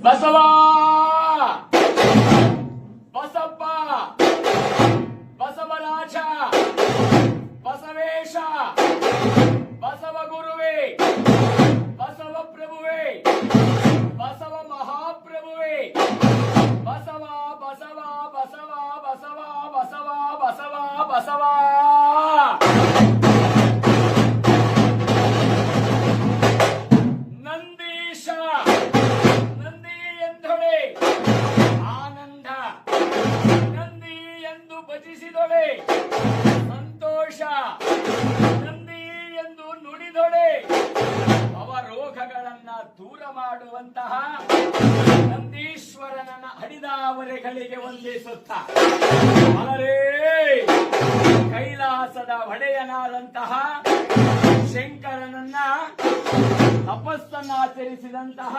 ಬಸವ ಬಸಪ್ಪ ಬಸವರಾಜ ಬಸವೇಶ ಬಸವ ಗುರುವೇ ಬಸವ ಪ್ರಭುವೇ ಬಸವ ಮಹಾಪ್ರಭುವೇ ಬಸವ ಬಸವ ಬಸವ ಬಸವ ಬಸವ ಬಸವ ಬಸವ ನಂದೀಶ ನಂದಿ ಎಂದೊಡೆ ಆನಂದ ನಂದಿ ಎಂದು ಭಜಿಸಿದೊಡೆ ಸಂತೋಷ ನಂದಿ ಎಂದು ನುಡಿದೊಡೆ ಅವರೋಗಗಳನ್ನ ದೂರ ಮಾಡುವಂತಹ ನಂದೀಶ್ವರನನ್ನ ಹಡಿದಾವರೆಗಳಿಗೆ ವಂದಿಸುತ್ತ ಅಲರೇ ಕೈಲಾಸದ ಒಡೆಯನಾದಂತಹ ಶಂಕರನನ್ನ ತಪಸ್ಸನ್ನಾಚರಿಸಿದಂತಹ